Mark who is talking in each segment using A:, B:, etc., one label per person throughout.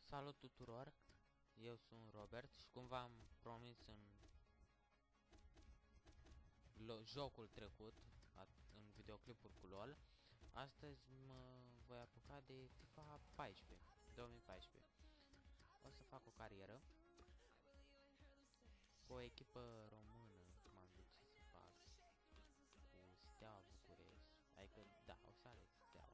A: Salut tuturor, eu sunt Robert și cum v-am promis în jocul trecut, în videoclipul cu LOL, astăzi mă voi apuca de FIFA 2014. O să fac o carieră cu o echipă română, m-am decis să fac cu Steaua București, adică da, o să aleg Steaua.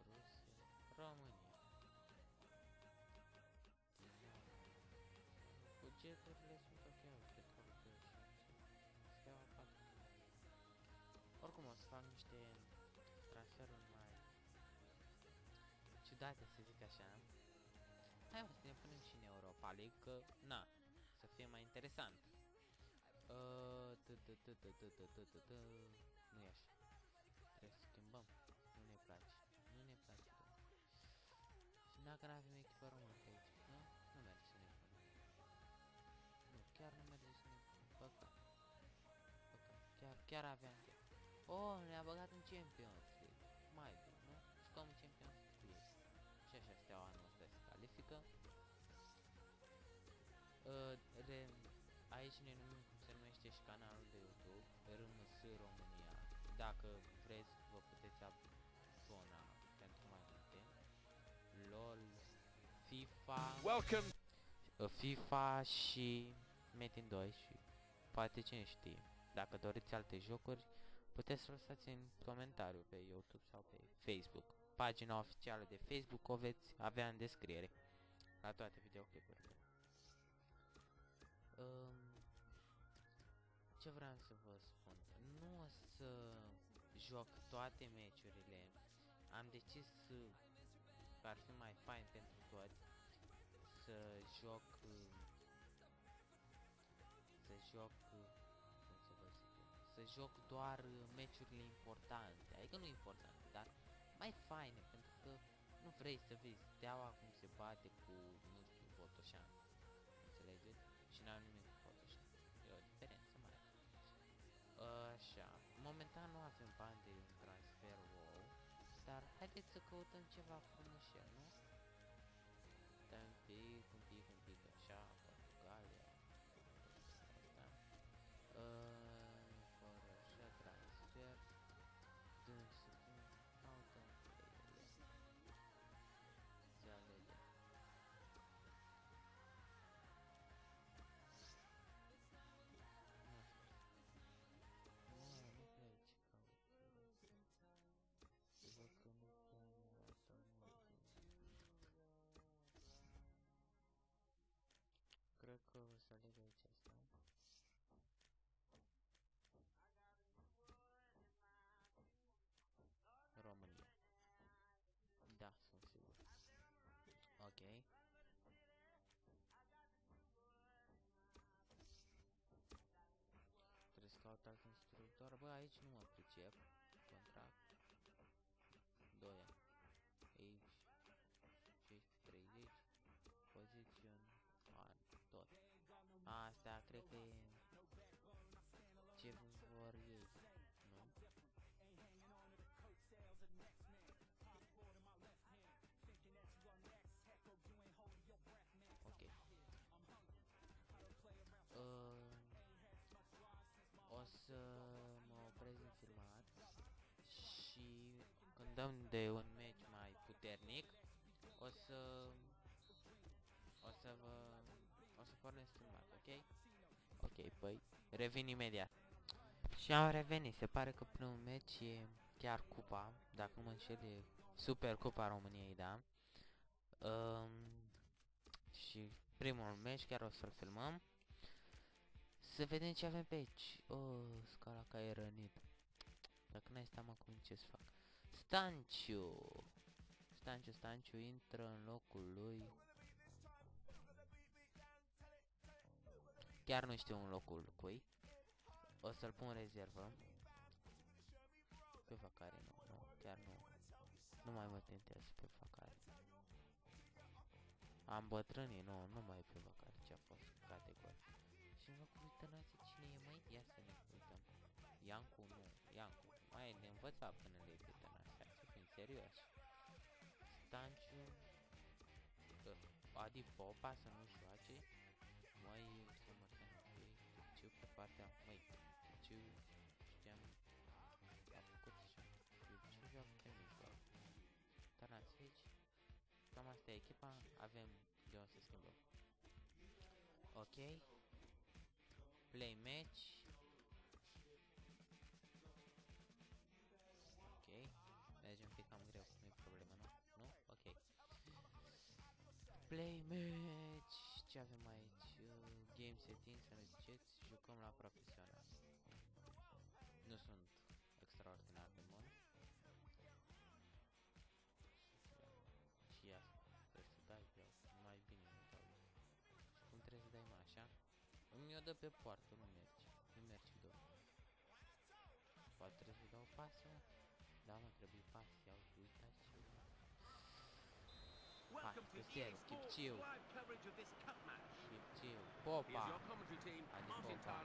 A: Rusia, România. Bugeturile sunt ok, petrolul 25, Steaua 4. Oricum o să fac niște transferuri mai ciudate, să zic așa. Hai să ne punem și în Europa League, că na, să fie mai interesant. Nu e așa. Trebuie să schimbăm. Nu ne place. Nu ne place. Și dacă nu avem echipă română pe aici, nu? Nu merge să ne punem. Nu, chiar nu merge să ne punem. Păcat. Păcat. Chiar aveam de... Oh, ne-a băgat în Champions League. Mai bine, nu? Jucăm în Champions League. Și așa Steaua anul ăsta se califică. Aici ne numim cum se numește și canalul de YouTube, RMS România. Dacă vreți, vă puteți abona pentru mai multe. LOL, FIFA și Metin 2 și poate cine știe. Dacă doriți alte jocuri, puteți să lăsați în comentariu pe YouTube sau pe Facebook. Pagina oficială de Facebook o veți avea în descriere la toate videoclipurile. Ce vreau să vă spun? Nu o să joc toate meciurile. Am decis că ar fi mai fain pentru toți să joc să joc doar meciurile importante, adică nu importante, dar mai faine, pentru că nu vrei să vezi Steaua cum se bate cu, nu știu, Botoșan, înțelegeți? Și n-am nimic cu Botoșan, e o diferență mare. Așa, momentan nu avem bani de un transfer wow, dar haideți să căutăm ceva frumușel, nu? Stai un pic, așa, Portugalia, asta. Fără așa, transfer, dând să căutăm play-urile. Zalele. Nu pleci, caut. Văd că nu prea asta multe. Cred că o să aleg aici asta. România. Da, sunt sigur. Ok. Trebuie să caut alt instructor. Bă, aici nu mă pricep. Contract 2 ani. Aici 630. Position an. Tot. Asta cred că e ce vor ei. Nu? Ok. O să mă opresc în filmat și când dăm de un meci mai puternic o să pornesc filmat, ok? Ok, păi revin imediat. Și am revenit, se pare că primul meci e chiar cupa, dacă nu mă înșel e Super Cupa României, da? Și primul meci chiar o să-l filmăm. Să vedem ce avem pe aici. Oh, scala ca e rănit. Dacă n-ai stat mă cum ce să fac. Stanciu intră în locul lui. Chiar nu știu în locul cui. O să-l pun în rezervă. Pe Facare nu, chiar nu. Nu mai mă tentează pe Facare. Am bătrânii, nu mai pe Facare, ce a fost categorie. Și în locul lui Tănase cine e mai? Ia să ne uităm. Iancu, nu, Iancu. Mai ne învăța până le pe Tănase, hai să fim serios. Stanciu, Adi Popa să nu joace. Măi, să mă Chipciu pe partea, măi, Chipciu, știam, a făcut așa, Chipciu joacă pe mijloc. Tarați aici, cam asta e echipa, avem de unde să schimbăm. Ok, play match. Ok, merge un pic cam greu, nu e problemă, nu? Nu? Ok. Play match. Ce avem aici? Game settings, să ne ziceți. Jucăm la profesional. Nu sunt extraordinar de bun. Și asta. Trebuie să dai greu. Mai bine nu dau. Și cum trebuie să dai mă așa? Îmi o dă pe poartă, nu merge. Nu merge două. Poate trebuie să dau pasul. Da, mă, trebuie pas. Iau, uitați. Hai, Cristiano, Chipciu, Popa, Adi Popa,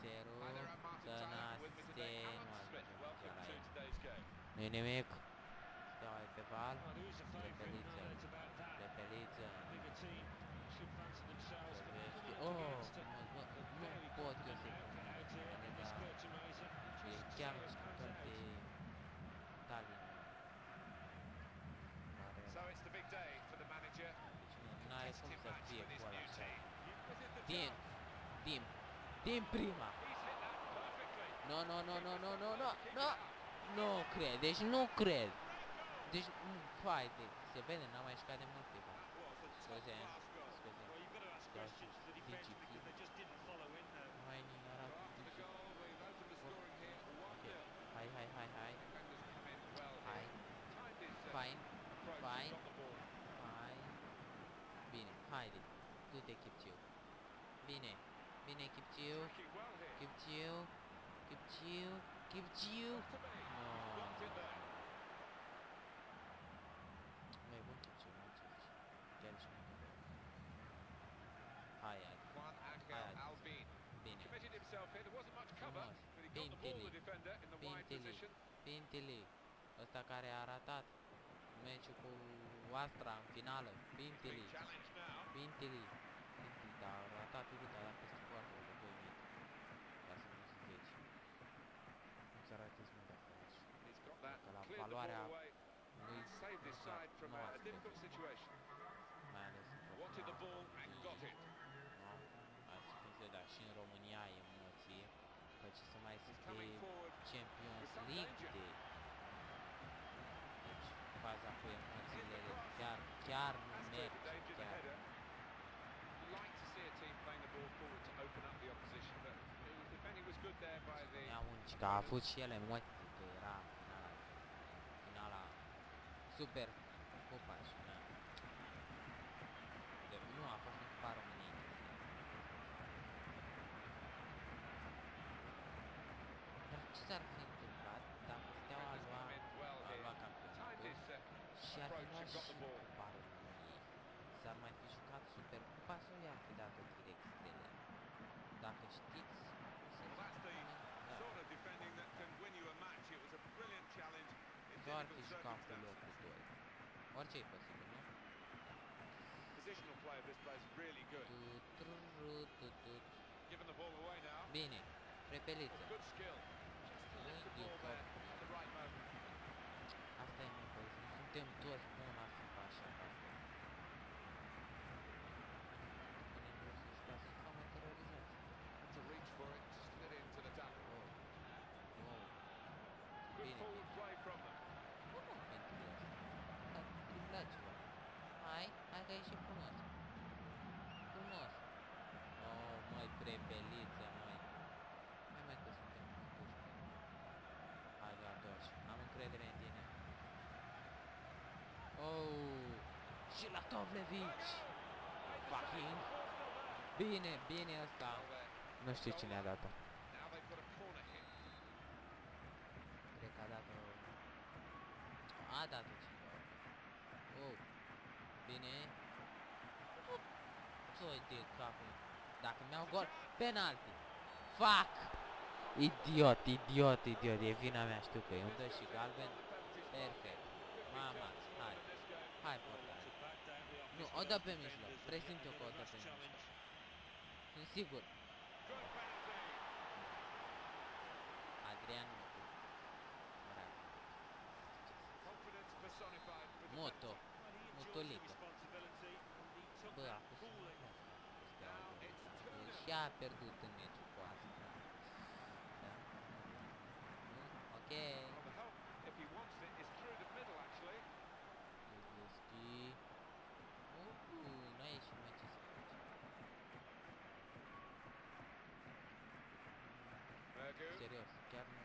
A: Seru, Tănas, nu-i nimic, Steaua e pe val, Repeliță, oh, nu pot eu să e chiar jucător de Tallinn.
B: So it's the big day for the manager.
A: N-are cum să fie cu ăla așa. Din prima. Nu cred, deci nu cred. Deci, fai, se vede, n-am mai jucat de mult timp. Scuze. Mai nimic cu Digi. Hai. Fine. Bine, haide. Du-te, Chipciu. Bine, Chipciu. Mai bun Chipciu, nu ce zici. Chiar și mai bun. Hai, Adi. Bine. Pintili. Ăsta care a ratat meciul cu Astra în finală. Pintili, dar a ratat urât, a dat peste poartă de 2 metri. Ca să nu se vezi. Nu se arată mult de acolo. Că la valoarea lui nu a scăzut. Mai ales în profesional. Ați spus da, și în România emoție. Că ce să mai scrie Champions League de... Deci, faza cu emoțiile chiar nu merge, chiar. Mi-am unci, că a avut și el emoții, că era finala super cupa și nu a fost în cupa României. Dar ce s-ar fi întâmplat dacă Steaua a luat campionatul și ar fi luat și cupa României? S-ar mai fi jucat super cupa sau i-ar fi dat-o direct Stelea? Dacă știți, doar fi jucat pe locul 2. Orice e posibil, nu? Bine, Repeliță. Asta e mai pozitiv. Suntem toți buni la FIFA așa. Bine. Hai că e și frumos. Oh, măi, Repeliță, măi. Hai că suntem puși. Hai, Gardoș, am încredere în tine. Oh, și la Tovlevici. Fucking. Bine ăsta. Nu știu cine a dat-o. Cred că a dat-o... A dat-o cineva. Oh, bine. Ce-i de capul? Dacă mi-au gol, penalti. Fuck! Idiot, e vina mea, știu că e, îmi dă și galben. Perfect. Mama, hai. Hai, portar. Nu, o dă pe mijloc. Presimt eu că o dă pe mijloc. Sunt sigur. Adrian Moto. Motolito. Bă, acum și a pierdut în meciul cu asta. Da? Ok. Nu a ieșit mai ce să faci. Serios, chiar nu.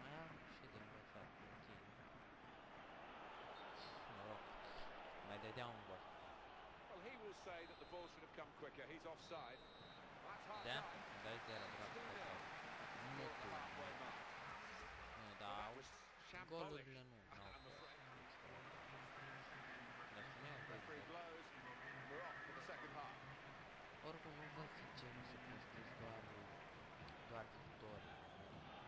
A: Mai am și de învățat. Ok. Noroc. Mai dădea un gol. Da? 2-0, bravo. Nu tu. Nu, dar golurile nu. Oricum nu văd ce nu se postez doar victorii.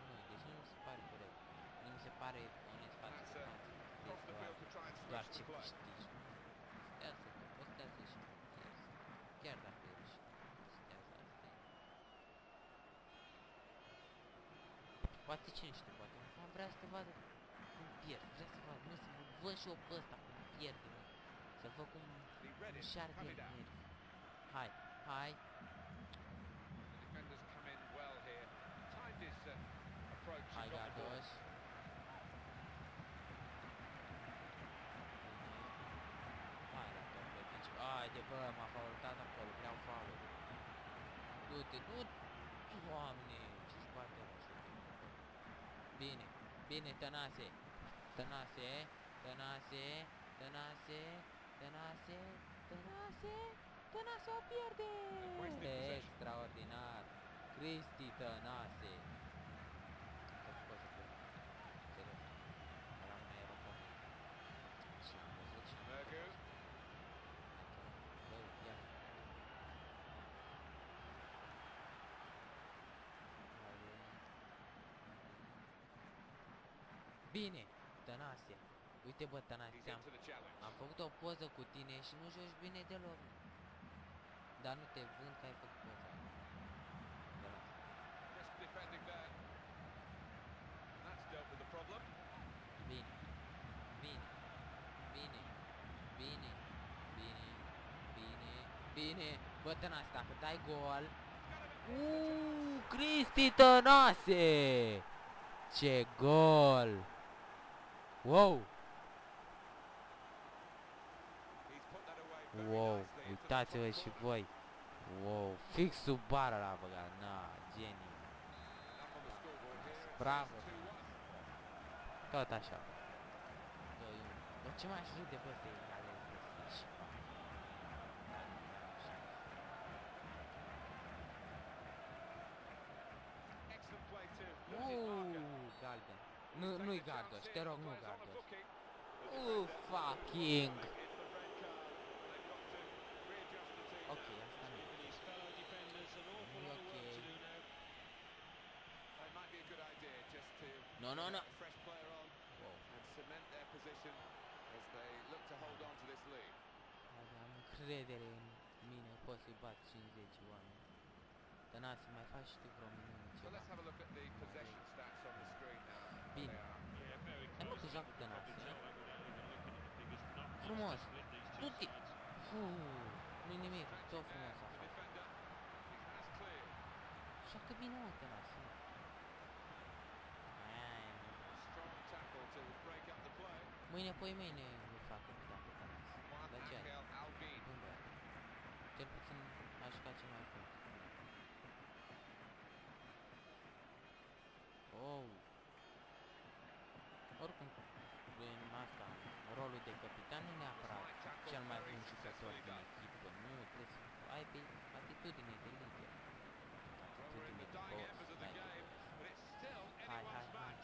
A: Nu, deci nu mi se pare corect. Nu mi se pare onest față de fans să postezi doar ce câștigi. Postează și pierzi. Chiar dacă ești postează asta. Poate cine știe, poate un fan vrea să te vadă cum pierzi, vrea să vadă, să văd și eu pe ăsta cum pierde, mă. Să văd cum își arde nervi. Hai, hai. Hai, Gardoș. Hai, haide, bă, m-a faultat acolo, vreau faul. Du-te, du-te. Doamne, ce-și bate așa. Bine, bine, Tănase. Tănase, Tănase, Tănase, Tănase, Tănase, Tănase o pierde! Extraordinar! Cristi Tănase! Ce-a făcut să pierde? Serios. Era un aeroport. Și l-am văzut și l-am văzut. Băi, ia. Bine, Tănase. Uite, bă, Tănase, am făcut o poză cu tine și nu joci bine deloc. Dar nu te vând că ai făcut poza. Bine, bine, bine, bine, bine, bine, bine. Bă, Tănase, dacă dai gol... Cristi Tănase! Ce gol! Wow! Wow, uitați-vă și voi. Wow, fix sub bara l-a băgat. Na, genii. Bravo. Tot așa. Bă, ce mai ajut de bă să egaleze și galben. Nu-i Gardoș, te rog, nu Gardoș. Fucking. Ok, asta nu e. Nu e ok. Nu, nu, nu. Am încredere în mine, pot să-i bat 50 oameni. Tănase, mai faci și tu vreo minune ceva. Bine. Hai mă că joacă Tănase. Frumos. Du-te. Nu-i nimic, tot frumos afară. Joacă bine, mă, Tănase. Mâine, poi mâine îl fac un dacă Tănase. Dar ce are? Bun băiat. Cel puțin aș juca cel mai frumos. Oricum, în asta, rolul de capitan nu neapărat cel mai bun jucător din echipă. Nu, trebuie să ai pe atitudine de lider. Atitudine de boss, n-ai de boss. Hai, hai, hai.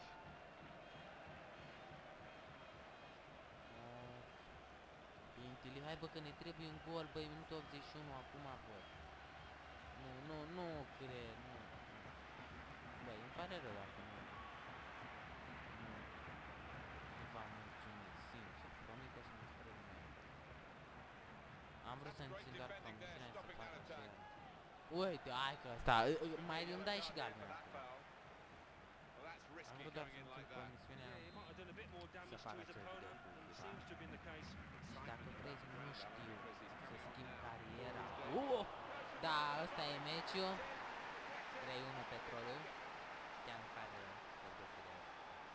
A: Intili, hai bă că ne trebuie un gol, băi, minutul 81, acum bă. Nu cred, nu. Băi, îmi pare rău dacă nu. vrut să-mi țin doar promisiunea să fac așa. Uite, hai că ăsta, mai îmi dai și galben. Am vrut doar să-mi țin promisiunea să fac acel video cu Ivan. Și dacă vrei să nu știu să schimb cariera. Da, ăsta e meciul. 3-1 Petrolul. Chiar în care trebuie să le...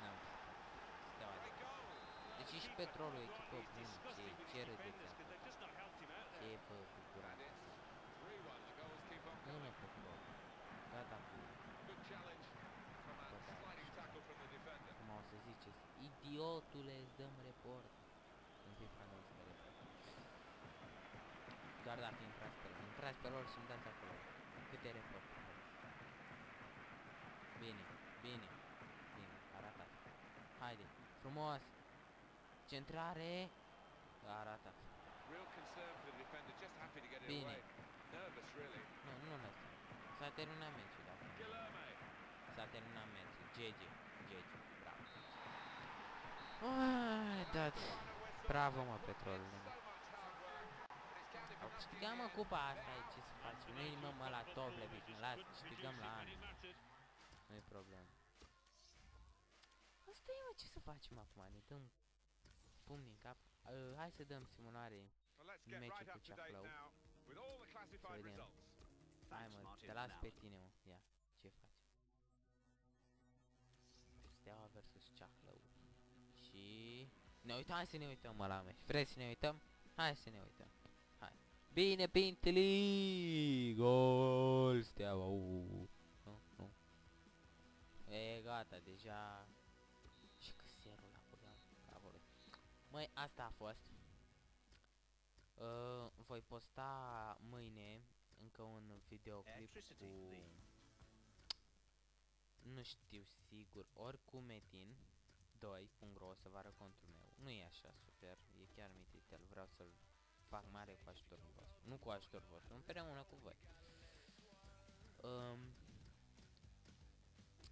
A: N-am văzut. Steaua de... Deci și Petrolul e echipă bună. Ce râdeți acolo? Ce vă bucurați? Bine Petrol. Gata cu... Cum o să ziceți? Idiotule, îți dăm report. În FIFA nu îți dă report. Doar dacă intrați pe rol și-mi dați acolo. Câte report? Bine, bine, bine, arată. Haide, frumos. Centrare. Arată. Bine. Nu, nu lăsa. S-a terminat meciul, dacă. S-a terminat meciul. GG, GG, bravo. Dat. Bravo, mă, Petrolul. Câștigăm, mă, cupa asta, e ce să facem. Nu-i, mă, la top level, las, câștigăm la anul. Nu-i problemă. Asta e, mă, ce să facem acum? Ne dăm pumni în cap. Hai să dăm simulare în meciul cu Ceahlău. Să vedem. Hai, mă, te las pe tine, mă. Ia, ce faci? Steaua versus Ceahlău. Și... ne uităm, hai să ne uităm, mă, la meci. Vreți să ne uităm? Hai să ne uităm. Hai. Bine, Pintili! Gol! Steaua, Nu, nu. E, gata, deja... Și căsierul ăla băgam capului. Măi, asta a fost. Voi posta mâine încă un videoclip cu... nu știu sigur, ori cu Metin 2.ro, o să vă arăt contul meu. Nu e așa super, e chiar mititel, vreau să-l fac mare cu ajutorul vostru. Nu cu ajutorul vostru, împreună cu voi.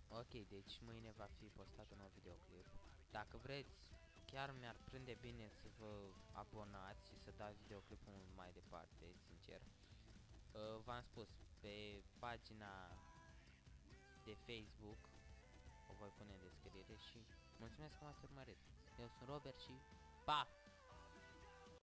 A: Ok, deci mâine va fi postat un nou videoclip. Dacă vreți, chiar mi-ar prinde bine să vă abonați și să dați videoclipul mai departe, sincer. V-am spus, pe pagina de Facebook o voi pune în descriere și mulțumesc că m-ați urmărit. Eu sunt Robert și pa!